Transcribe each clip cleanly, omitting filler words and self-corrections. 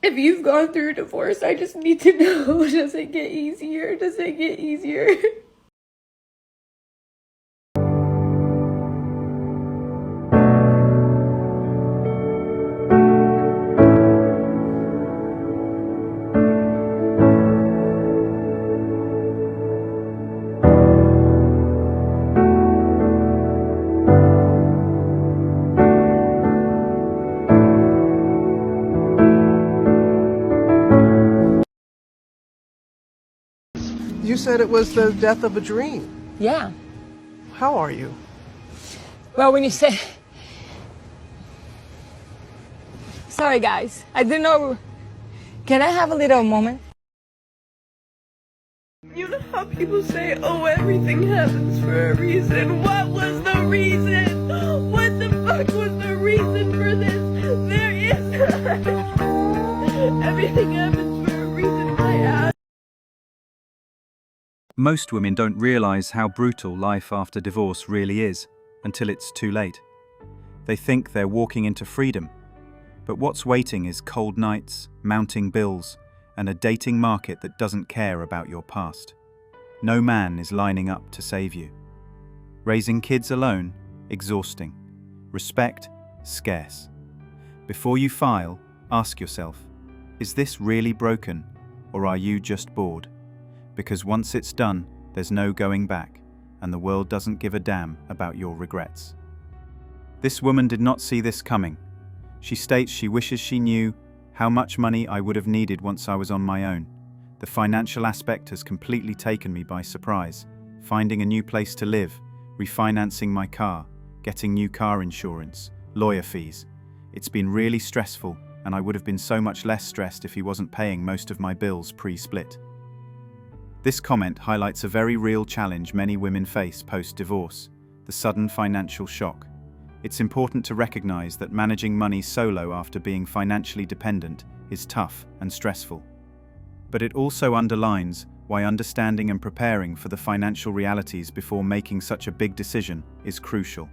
If you've gone through divorce, I just need to know, does it get easier? Does it get easier? You said it was the death of a dream. Yeah. How are you? Well, when you say... Sorry, guys. I didn't know... Can I have a little moment? You know how people say, oh, everything happens for a reason. What was the reason? What the fuck was the reason for this? There is none. Everything happens for a reason, my ass. Most women don't realize how brutal life after divorce really is until it's too late. They think they're walking into freedom, but what's waiting is cold nights, mounting bills, and a dating market that doesn't care about your past. No man is lining up to save you. Raising kids alone, exhausting. Respect, scarce. Before you file, ask yourself, is this really broken, or are you just bored? Because once it's done, there's no going back, and the world doesn't give a damn about your regrets. This woman did not see this coming. She states she wishes she knew how much money I would have needed once I was on my own. The financial aspect has completely taken me by surprise. Finding a new place to live, refinancing my car, getting new car insurance, lawyer fees. It's been really stressful, and I would have been so much less stressed if he wasn't paying most of my bills pre-split. This comment highlights a very real challenge many women face post-divorce, the sudden financial shock. It's important to recognize that managing money solo after being financially dependent is tough and stressful. But it also underlines why understanding and preparing for the financial realities before making such a big decision is crucial.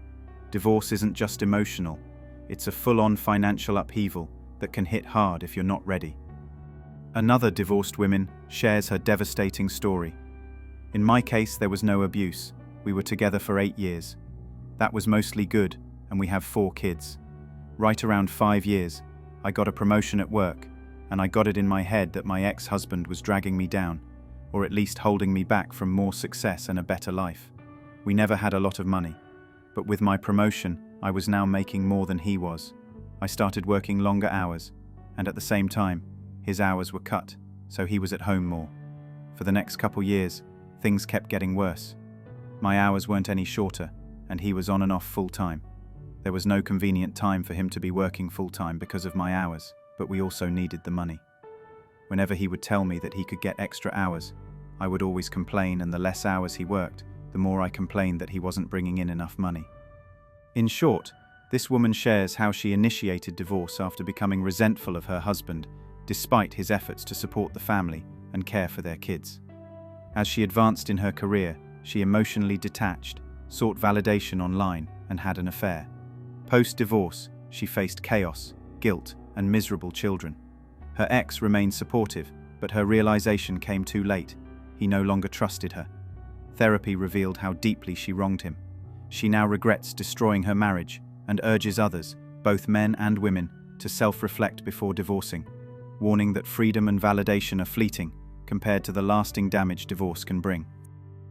Divorce isn't just emotional, it's a full-on financial upheaval that can hit hard if you're not ready. Another divorced woman shares her devastating story. In my case, there was no abuse. We were together for 8 years. That was mostly good, and we have 4 kids. Right around 5 years, I got a promotion at work, and I got it in my head that my ex-husband was dragging me down, or at least holding me back from more success and a better life. We never had a lot of money, but with my promotion, I was now making more than he was. I started working longer hours, and at the same time, his hours were cut, so he was at home more. For the next couple years, things kept getting worse. My hours weren't any shorter, and he was on and off full-time. There was no convenient time for him to be working full-time because of my hours, but we also needed the money. Whenever he would tell me that he could get extra hours, I would always complain, and the less hours he worked, the more I complained that he wasn't bringing in enough money. In short, this woman shares how she initiated divorce after becoming resentful of her husband, despite his efforts to support the family and care for their kids. As she advanced in her career, she emotionally detached, sought validation online, and had an affair. Post-divorce, she faced chaos, guilt, and miserable children. Her ex remained supportive, but her realization came too late. He no longer trusted her. Therapy revealed how deeply she wronged him. She now regrets destroying her marriage and urges others, both men and women, to self-reflect before divorcing, warning that freedom and validation are fleeting compared to the lasting damage divorce can bring.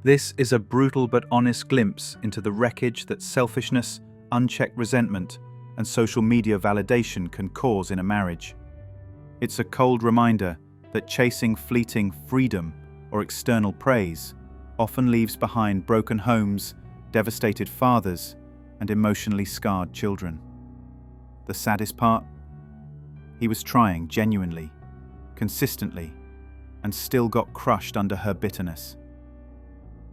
This is a brutal but honest glimpse into the wreckage that selfishness, unchecked resentment, and social media validation can cause in a marriage. It's a cold reminder that chasing fleeting freedom or external praise often leaves behind broken homes, devastated fathers, and emotionally scarred children. The saddest part? He was trying genuinely, consistently, and still got crushed under her bitterness.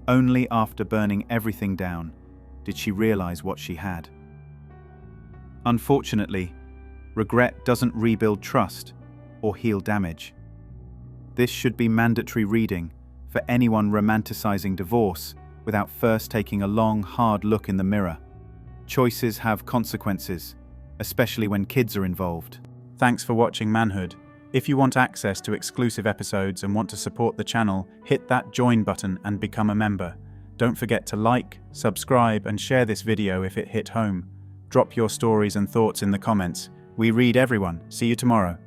Only after burning everything down did she realize what she had. Unfortunately, regret doesn't rebuild trust or heal damage. This should be mandatory reading for anyone romanticizing divorce without first taking a long, hard look in the mirror. Choices have consequences, especially when kids are involved. Thanks for watching Manhood. If you want access to exclusive episodes and want to support the channel, hit that join button and become a member. Don't forget to like, subscribe, and share this video if it hit home. Drop your stories and thoughts in the comments. We read everyone. See you tomorrow.